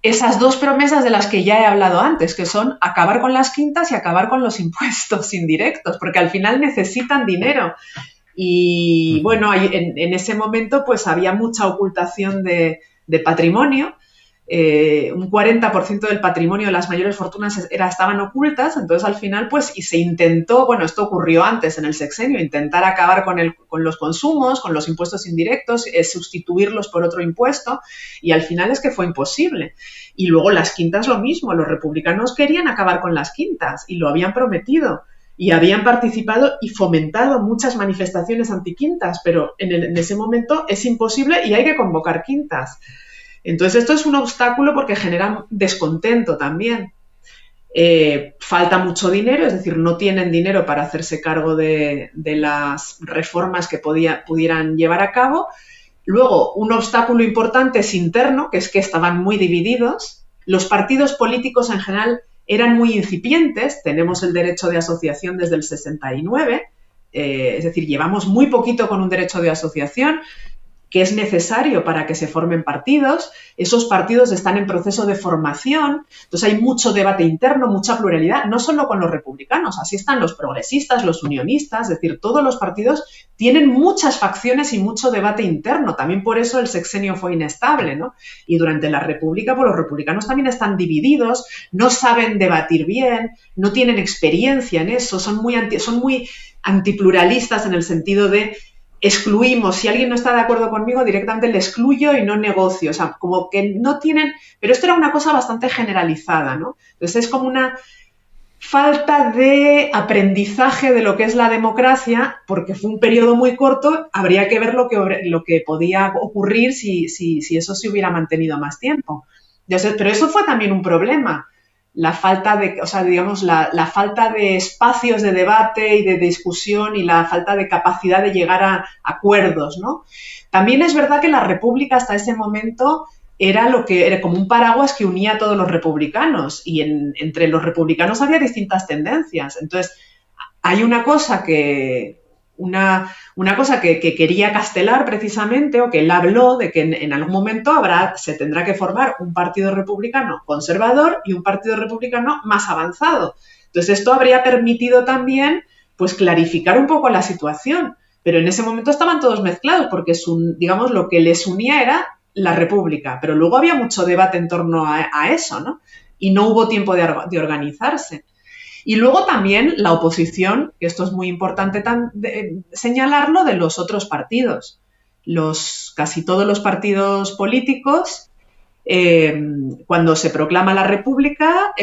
esas dos promesas de las que ya he hablado antes, que son acabar con las quintas y acabar con los impuestos indirectos, porque al final necesitan dinero. Y bueno, en ese momento pues había mucha ocultación de patrimonio. Un 40% del patrimonio de las mayores fortunas estaban ocultas, entonces al final pues y se intentó, bueno, esto ocurrió antes en el sexenio, intentar acabar con los consumos, con los impuestos indirectos, sustituirlos por otro impuesto y al final es que fue imposible. Y luego las quintas lo mismo, los republicanos querían acabar con las quintas y lo habían prometido y habían participado y fomentado muchas manifestaciones antiquintas, pero en ese momento es imposible y hay que convocar quintas. Entonces esto es un obstáculo porque genera descontento también. Falta mucho dinero, es decir, no tienen dinero para hacerse cargo de las reformas que pudieran llevar a cabo. Luego, un obstáculo importante es interno, que es que estaban muy divididos. Los partidos políticos en general eran muy incipientes. Tenemos el derecho de asociación desde el 69, es decir, llevamos muy poquito con un derecho de asociación que es necesario para que se formen partidos. Esos partidos están en proceso de formación, entonces hay mucho debate interno, mucha pluralidad, no solo con los republicanos, así están los progresistas, los unionistas, es decir, todos los partidos tienen muchas facciones y mucho debate interno, también por eso el sexenio fue inestable, ¿no? Y durante la República, pues los republicanos también están divididos, no saben debatir bien, no tienen experiencia en eso, son muy antipluralistas en el sentido de excluimos, si alguien no está de acuerdo conmigo, directamente le excluyo y no negocio, o sea, como que no tienen, pero esto era una cosa bastante generalizada, ¿no? Entonces es como una falta de aprendizaje de lo que es la democracia, porque fue un periodo muy corto, habría que ver lo que podía ocurrir si eso se hubiera mantenido más tiempo. Pero eso fue también un problema. La falta de, o sea, digamos, la falta de espacios de debate y de discusión y la falta de capacidad de llegar a acuerdos, ¿no? También es verdad que la República hasta ese momento era como un paraguas que unía a todos los republicanos y entre los republicanos había distintas tendencias. Entonces, hay una cosa que quería Castelar precisamente, o que él habló de que en algún momento se tendrá que formar un partido republicano conservador y un partido republicano más avanzado. Entonces esto habría permitido también pues clarificar un poco la situación, pero en ese momento estaban todos mezclados porque digamos lo que les unía era la República, pero luego había mucho debate en torno a eso, ¿no? Y no hubo tiempo de organizarse. Y luego también la oposición, que esto es muy importante señalarlo, de los otros partidos. Casi todos los partidos políticos, cuando se proclama la República,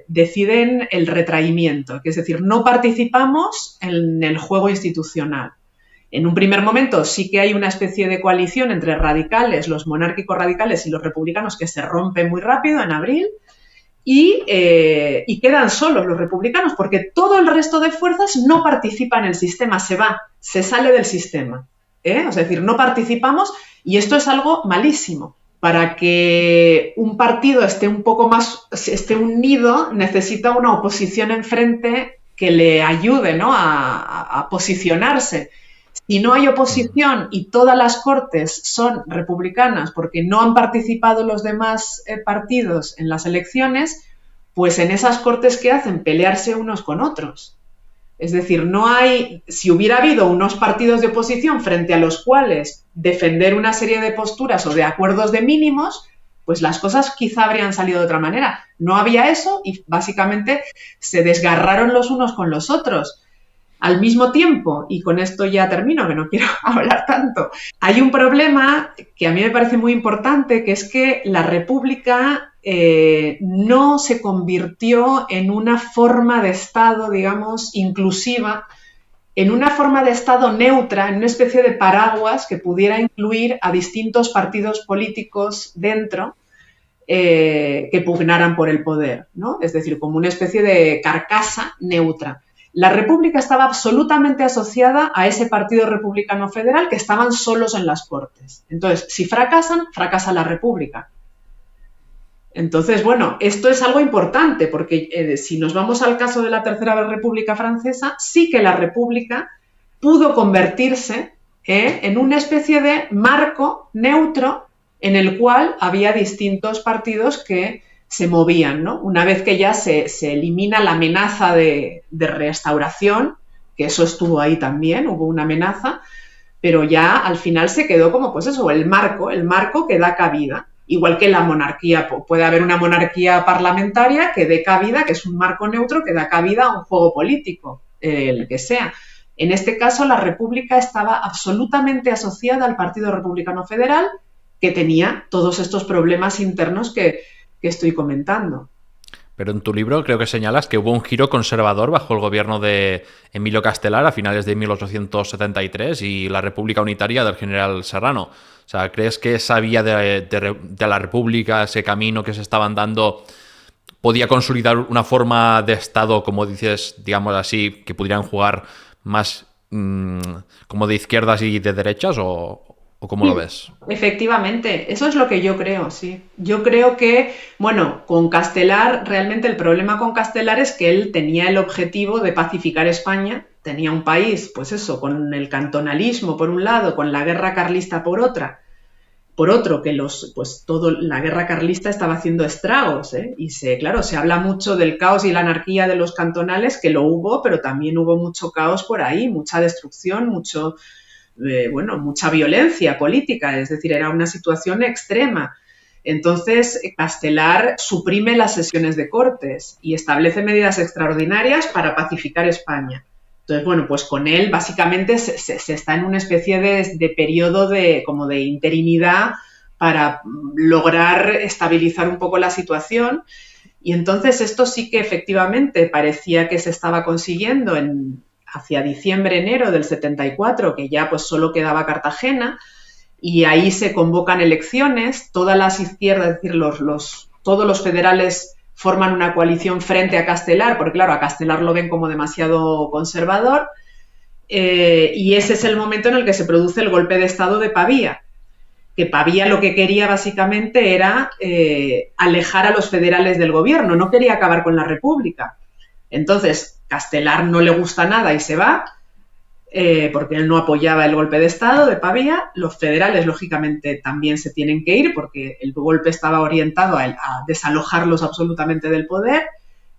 deciden el retraimiento, que es decir, no participamos en el juego institucional. En un primer momento sí que hay una especie de coalición entre radicales, los monárquicos radicales y los republicanos que se rompe muy rápido en abril, y quedan solos los republicanos porque todo el resto de fuerzas no participa en el sistema, se sale del sistema, ¿eh? Es decir, no participamos y esto es algo malísimo. Para que un partido esté unido, necesita una oposición enfrente que le ayude, ¿no? a posicionarse. Si no hay oposición y todas las cortes son republicanas porque no han participado los demás partidos en las elecciones, pues en esas cortes, ¿qué hacen? Pelearse unos con otros. Es decir, si hubiera habido unos partidos de oposición frente a los cuales defender una serie de posturas o de acuerdos de mínimos, pues las cosas quizá habrían salido de otra manera. No había eso y básicamente se desgarraron los unos con los otros. Al mismo tiempo, y con esto ya termino, que no quiero hablar tanto, hay un problema que a mí me parece muy importante, que es que la República no se convirtió en una forma de Estado, digamos, inclusiva, en una forma de Estado neutra, en una especie de paraguas que pudiera incluir a distintos partidos políticos dentro que pugnaran por el poder, ¿no? Es decir, como una especie de carcasa neutra. La República estaba absolutamente asociada a ese Partido Republicano Federal que estaban solos en las Cortes. Entonces, si fracasan, fracasa la República. Entonces, bueno, esto es algo importante porque si nos vamos al caso de la Tercera República Francesa, sí que la República pudo convertirse en una especie de marco neutro en el cual había distintos partidos que se movían, ¿no? Una vez que ya se elimina la amenaza de restauración, que eso estuvo ahí también, hubo una amenaza, pero ya al final se quedó como, pues eso, el marco que da cabida. Igual que la monarquía, puede haber una monarquía parlamentaria que dé cabida, que es un marco neutro que da cabida a un juego político, el que sea. En este caso, la República estaba absolutamente asociada al Partido Republicano Federal, que tenía todos estos problemas internos que estoy comentando. Pero en tu libro creo que señalas que hubo un giro conservador bajo el gobierno de Emilio Castelar a finales de 1873 y la República Unitaria del general Serrano. O sea, ¿crees que esa vía de la República, ese camino que se estaban dando, podía consolidar una forma de Estado, como dices, digamos así, que pudieran jugar más como de izquierdas y de derechas o cómo lo ves? Efectivamente, eso es lo que yo creo, sí. Yo creo que, bueno, con Castelar, realmente el problema con Castelar es que él tenía el objetivo de pacificar España, tenía un país, pues eso, con el cantonalismo por un lado, con la guerra carlista por otro, que la guerra carlista estaba haciendo estragos, ¿eh? Y claro, se habla mucho del caos y la anarquía de los cantonales, que lo hubo, pero también hubo mucho caos por ahí, mucha destrucción, mucha violencia política, es decir, era una situación extrema. Entonces, Castelar suprime las sesiones de Cortes y establece medidas extraordinarias para pacificar España. Entonces, bueno, pues con él básicamente se está en una especie de periodo como de interinidad para lograr estabilizar un poco la situación. Y entonces esto sí que efectivamente parecía que se estaba consiguiendo hacia diciembre, enero del 74, que ya pues solo quedaba Cartagena, y ahí se convocan elecciones, todas las izquierdas, es decir, todos los federales forman una coalición frente a Castelar, porque claro, a Castelar lo ven como demasiado conservador, y ese es el momento en el que se produce el golpe de Estado de Pavía, que Pavía lo que quería básicamente era alejar a los federales del gobierno, no quería acabar con la República. Entonces, Castelar no le gusta nada y se va, porque él no apoyaba el golpe de Estado de Pavía. Los federales, lógicamente, también se tienen que ir porque el golpe estaba orientado a desalojarlos absolutamente del poder.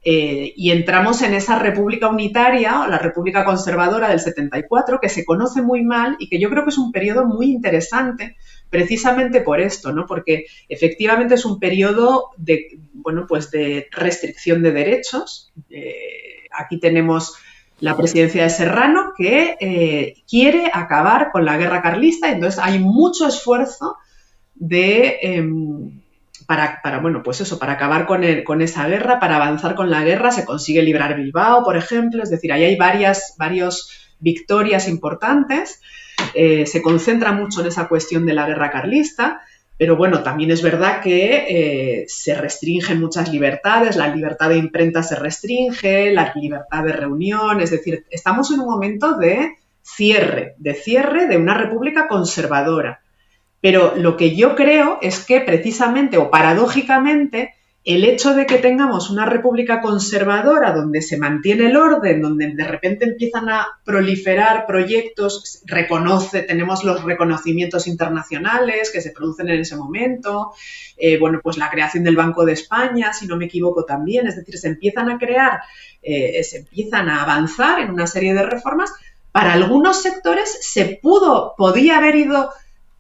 Y entramos en esa república unitaria, o la república conservadora del 74, que se conoce muy mal y que yo creo que es un periodo muy interesante precisamente por esto, ¿no? Porque efectivamente es un periodo de restricción de derechos. Aquí tenemos la presidencia de Serrano, que quiere acabar con la guerra carlista, entonces hay mucho esfuerzo para acabar con esa guerra, para avanzar con la guerra. Se consigue librar Bilbao, por ejemplo, es decir, ahí hay varias victorias importantes. Se concentra mucho en esa cuestión de la guerra carlista, pero bueno, también es verdad que se restringen muchas libertades, la libertad de imprenta se restringe, la libertad de reunión, es decir, estamos en un momento de cierre de una república conservadora. Pero lo que yo creo es que precisamente o paradójicamente el hecho de que tengamos una república conservadora donde se mantiene el orden, donde de repente empiezan a proliferar proyectos, tenemos los reconocimientos internacionales que se producen en ese momento, pues la creación del Banco de España, si no me equivoco también, es decir, se empiezan a avanzar en una serie de reformas. Para algunos sectores podía haber ido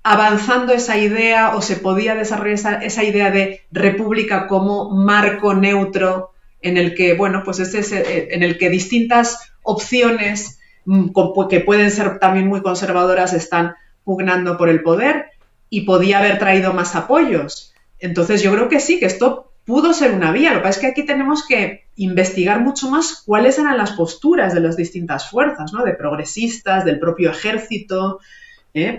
avanzando esa idea o se podía desarrollar esa idea de república como marco neutro en el que, en el que distintas opciones que pueden ser también muy conservadoras están pugnando por el poder, y podía haber traído más apoyos. Entonces yo creo que sí, que esto pudo ser una vía. Lo que pasa es que aquí tenemos que investigar mucho más cuáles eran las posturas de las distintas fuerzas, ¿no? De progresistas, del propio ejército,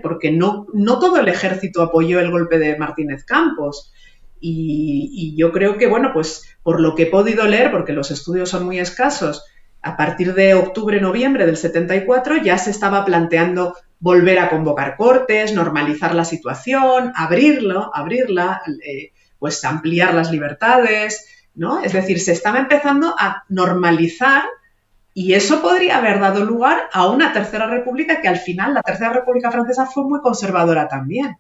porque no todo el ejército apoyó el golpe de Martínez Campos. Y yo creo que, por lo que he podido leer, porque los estudios son muy escasos, a partir de octubre-noviembre del 74 ya se estaba planteando volver a convocar cortes, normalizar la situación, abrirla, ampliar las libertades, ¿no? Es decir, se estaba empezando a normalizar. Y eso podría haber dado lugar a una Tercera República, que al final la Tercera República Francesa fue muy conservadora también,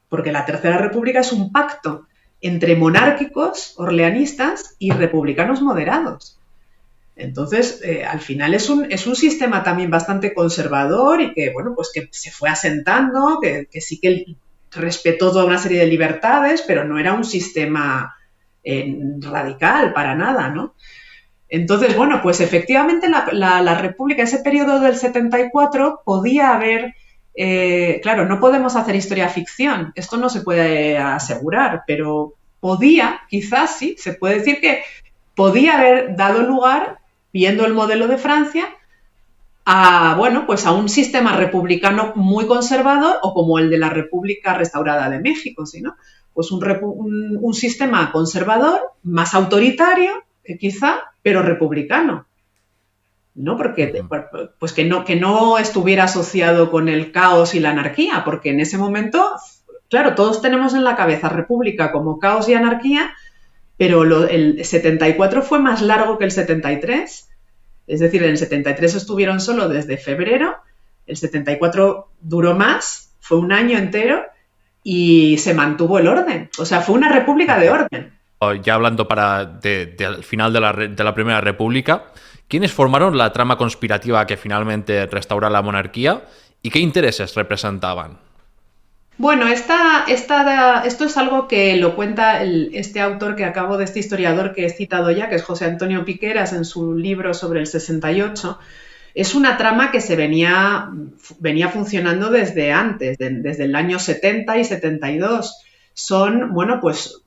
porque la Tercera República es un pacto entre monárquicos, orleanistas y republicanos moderados. Entonces, al final es un sistema también bastante conservador y que, que se fue asentando, que sí que respetó toda una serie de libertades, pero no era un sistema radical para nada, ¿no? Entonces, efectivamente la República, ese periodo del 74, podía haber, claro, no podemos hacer historia ficción, esto no se puede asegurar, pero quizás sí, se puede decir que podía haber dado lugar, viendo el modelo de Francia, a, bueno, pues a un sistema republicano muy conservador o como el de la República Restaurada de México, ¿sí, no? Pues un sistema conservador, más autoritario, quizá, pero republicano, ¿no? Porque pues que no estuviera asociado con el caos y la anarquía, porque en ese momento, claro, todos tenemos en la cabeza república como caos y anarquía, pero el 74 fue más largo que el 73. Es decir, en el 73 estuvieron solo desde febrero, el 74 duró más, fue un año entero y se mantuvo el orden. O sea, fue una república de orden. Ya hablando del final de la Primera República, ¿quiénes formaron la trama conspirativa que finalmente restaura la monarquía y qué intereses representaban? Bueno, esto es algo que lo cuenta este autor que acabo de, este historiador que he citado ya, que es José Antonio Piqueras, en su libro sobre el 68. Es una trama que se venía funcionando desde antes, desde el año 70 y 72. Son, bueno, pues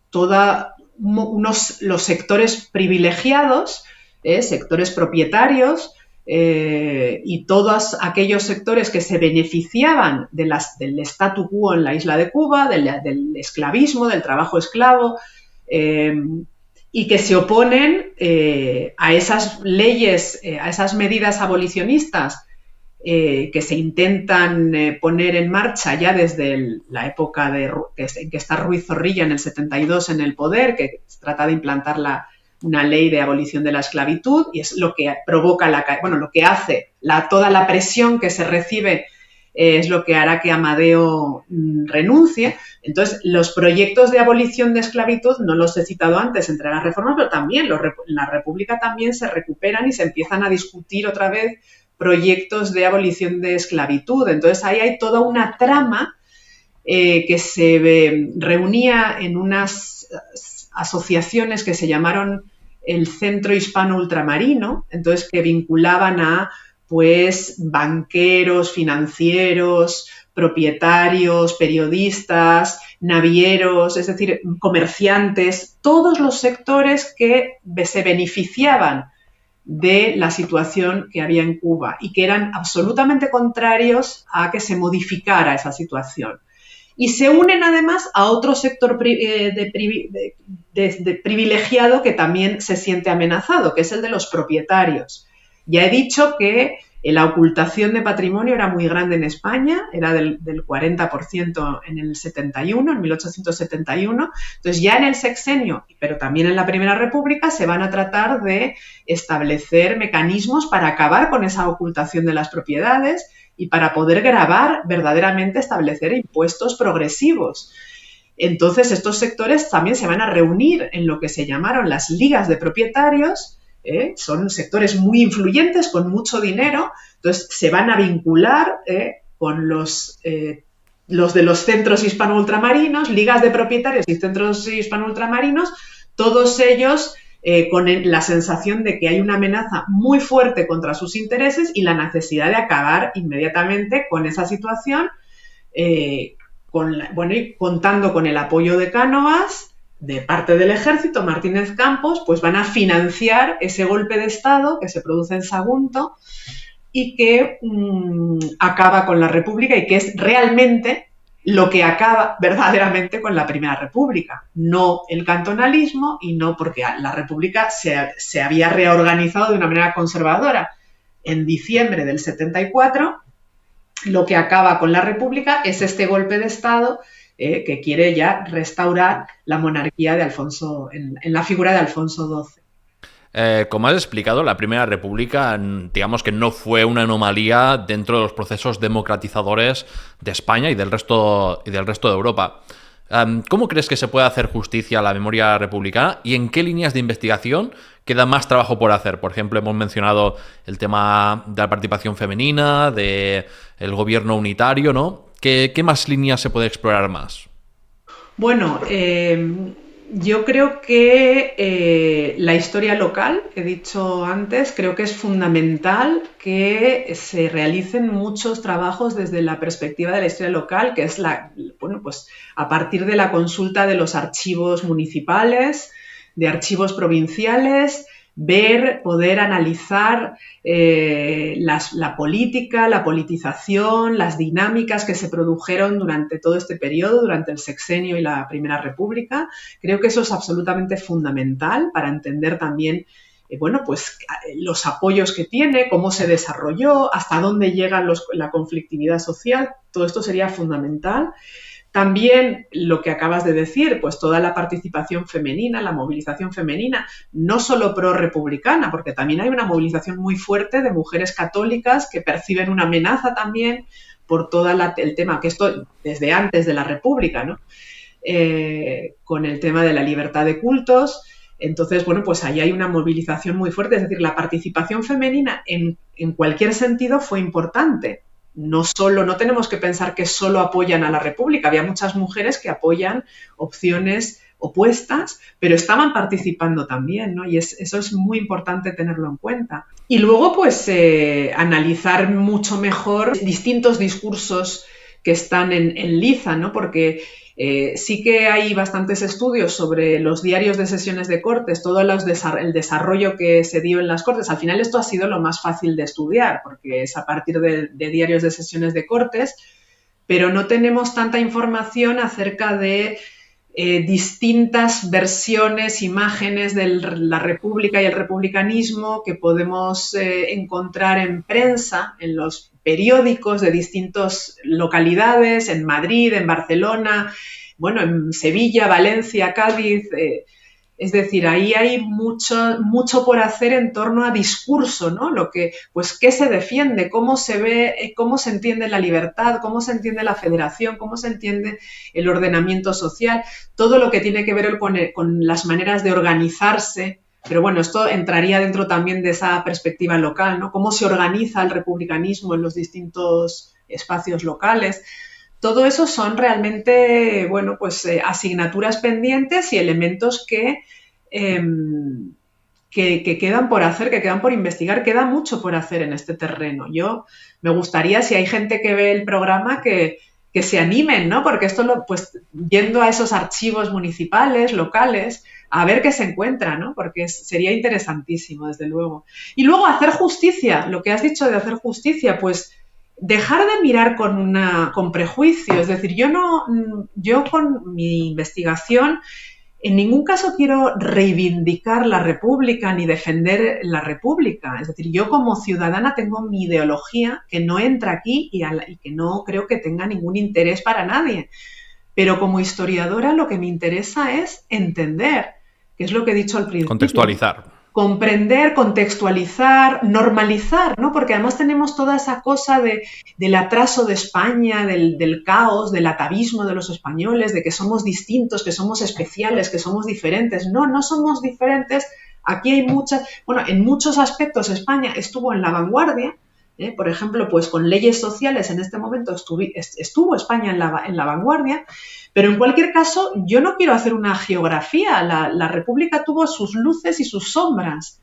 los sectores privilegiados, sectores propietarios, y todos aquellos sectores que se beneficiaban del statu quo en la isla de Cuba, del esclavismo, del trabajo esclavo, y que se oponen a esas leyes, a esas medidas abolicionistas que se intentan poner en marcha ya desde la época en que está Ruiz Zorrilla en el 72 en el poder, que se trata de implantar una ley de abolición de la esclavitud, y es lo que provoca lo que hace toda la presión que se recibe, es lo que hará que Amadeo renuncie. Entonces, los proyectos de abolición de esclavitud, no los he citado antes entre las reformas, pero también en la República también se recuperan y se empiezan a discutir otra vez proyectos de abolición de esclavitud. Entonces, ahí hay toda una trama que se reunía en unas asociaciones que se llamaron el Centro Hispano Ultramarino, entonces que vinculaban a pues banqueros, financieros, propietarios, periodistas, navieros, es decir, comerciantes, todos los sectores que se beneficiaban de la situación que había en Cuba y que eran absolutamente contrarios a que se modificara esa situación. Y se unen además a otro sector privilegiado que también se siente amenazado, que es el de los propietarios. Ya he dicho que la ocultación de patrimonio era muy grande en España, era del 40% en el 71, en 1871. Entonces ya en el sexenio, pero también en la Primera República, se van a tratar de establecer mecanismos para acabar con esa ocultación de las propiedades y para poder gravar, verdaderamente establecer impuestos progresivos. Entonces, estos sectores también se van a reunir en lo que se llamaron las ligas de propietarios, son sectores muy influyentes, con mucho dinero, entonces se van a vincular con los de los centros hispano-ultramarinos, ligas de propietarios y centros hispano-ultramarinos, todos ellos con la sensación de que hay una amenaza muy fuerte contra sus intereses y la necesidad de acabar inmediatamente con esa situación, y contando con el apoyo de Cánovas, de parte del ejército, Martínez Campos, pues van a financiar ese golpe de Estado que se produce en Sagunto y que acaba con la República y que es realmente lo que acaba verdaderamente con la Primera República, no el cantonalismo y no porque la República se había reorganizado de una manera conservadora. En diciembre del 74, lo que acaba con la República es este golpe de Estado que quiere ya restaurar la monarquía de Alfonso, en la figura de Alfonso XII. Como has explicado, la Primera República, digamos que no fue una anomalía dentro de los procesos democratizadores de España y del resto de Europa. ¿Cómo crees que se puede hacer justicia a la memoria republicana y en qué líneas de investigación queda más trabajo por hacer? Por ejemplo, hemos mencionado el tema de la participación femenina, del gobierno unitario, ¿no? ¿Qué más líneas se puede explorar más? Bueno, yo creo que la historia local, he dicho antes, creo que es fundamental que se realicen muchos trabajos desde la perspectiva de la historia local, que es pues a partir de la consulta de los archivos municipales, de archivos provinciales, poder analizar la política, la politización, las dinámicas que se produjeron durante todo este periodo, durante el Sexenio y la Primera República. Creo que eso es absolutamente fundamental para entender también pues los apoyos que tiene, cómo se desarrolló, hasta dónde llega la conflictividad social. Todo esto sería fundamental. También lo que acabas de decir, pues toda la participación femenina, la movilización femenina, no solo pro-republicana, porque también hay una movilización muy fuerte de mujeres católicas que perciben una amenaza también por todo el tema, que esto desde antes de la República, ¿no? Con el tema de la libertad de cultos. Entonces, bueno, pues ahí hay una movilización muy fuerte, es decir, la participación femenina en cualquier sentido fue importante. No tenemos que pensar que solo apoyan a la República, había muchas mujeres que apoyan opciones opuestas, pero estaban participando también, ¿no? Y eso es muy importante tenerlo en cuenta. Y luego, pues, analizar mucho mejor distintos discursos que están en liza, ¿no? Porque sí que hay bastantes estudios sobre los diarios de sesiones de Cortes, todo el desarrollo que se dio en las Cortes. Al final esto ha sido lo más fácil de estudiar, porque es a partir de diarios de sesiones de Cortes, pero no tenemos tanta información acerca de distintas versiones, imágenes de la República y el republicanismo que podemos encontrar en prensa, en los periódicos de distintas localidades, en Madrid, en Barcelona, bueno, en Sevilla, Valencia, Cádiz. Es decir, ahí hay mucho por hacer en torno a discurso, ¿no? Pues, ¿qué se defiende? ¿Cómo se ve? ¿Cómo se entiende la libertad? ¿Cómo se entiende la federación? ¿Cómo se entiende el ordenamiento social? Todo lo que tiene que ver con las maneras de organizarse. Pero bueno, esto entraría dentro también de esa perspectiva local, ¿no? ¿Cómo se organiza el republicanismo en los distintos espacios locales? Todo eso son realmente, bueno, pues asignaturas pendientes y elementos que quedan por hacer, que quedan por investigar. Queda mucho por hacer en este terreno. Yo me gustaría, si hay gente que ve el programa, que se animen, ¿no? Porque esto, pues, yendo a esos archivos municipales, locales, a ver qué se encuentra, ¿no? Porque sería interesantísimo, desde luego. Y luego hacer justicia, lo que has dicho de hacer justicia, pues dejar de mirar con prejuicio. Es decir, yo con mi investigación en ningún caso quiero reivindicar la República ni defender la República. Es decir, yo como ciudadana tengo mi ideología que no entra aquí y que no creo que tenga ningún interés para nadie. Pero como historiadora lo que me interesa es entender, que es lo que he dicho al principio. Contextualizar. Comprender, contextualizar, normalizar, ¿no? Porque además tenemos toda esa cosa del atraso de España, del caos, del atavismo de los españoles, de que somos distintos, que somos especiales, que somos diferentes. No somos diferentes. Aquí hay en muchos aspectos España estuvo en la vanguardia. Por ejemplo, pues con leyes sociales en este momento estuvo España en la vanguardia, pero en cualquier caso yo no quiero hacer una geografía. La República tuvo sus luces y sus sombras,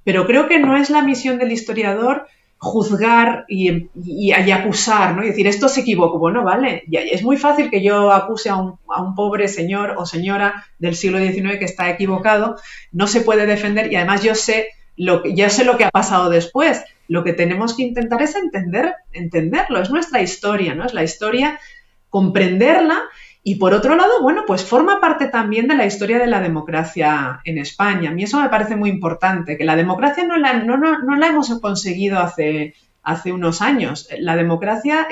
pero creo que no es la misión del historiador juzgar y acusar, ¿no? Y decir, esto se equivocó. Bueno, vale, es muy fácil que yo acuse a un pobre señor o señora del siglo XIX que está equivocado, no se puede defender y además yo sé lo que ha pasado después. Lo que tenemos que intentar es entenderlo, es nuestra historia, ¿no? Es la historia, comprenderla y por otro lado, bueno, pues forma parte también de la historia de la democracia en España. A mí eso me parece muy importante, que la democracia no la hemos conseguido hace unos años. La democracia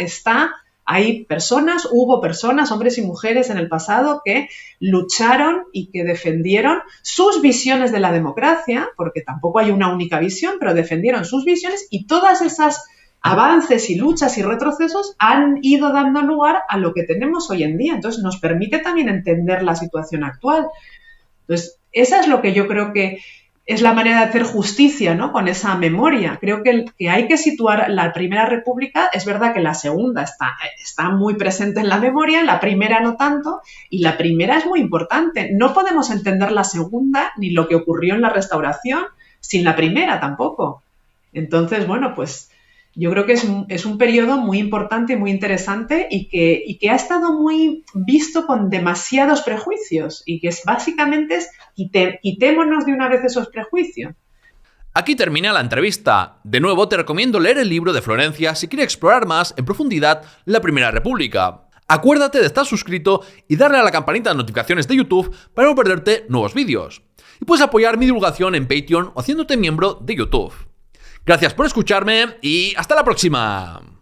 hubo personas, hombres y mujeres en el pasado que lucharon y que defendieron sus visiones de la democracia, porque tampoco hay una única visión, pero defendieron sus visiones y todas esas avances y luchas y retrocesos han ido dando lugar a lo que tenemos hoy en día. Entonces nos permite también entender la situación actual. Entonces esa es lo que yo creo que es la manera de hacer justicia, ¿no? Con esa memoria. Creo que hay que situar la Primera República. Es verdad que la segunda está muy presente en la memoria, la primera no tanto, y la primera es muy importante. No podemos entender la segunda ni lo que ocurrió en la Restauración sin la primera tampoco. Entonces, bueno, pues Yo creo que es un periodo muy importante, muy interesante y que ha estado muy visto con demasiados prejuicios y que básicamente es quitémonos de una vez esos prejuicios. Aquí termina la entrevista. De nuevo te recomiendo leer el libro de Florencia si quieres explorar más en profundidad la Primera República. Acuérdate de estar suscrito y darle a la campanita de notificaciones de YouTube para no perderte nuevos vídeos. Y puedes apoyar mi divulgación en Patreon o haciéndote miembro de YouTube. Gracias por escucharme y hasta la próxima.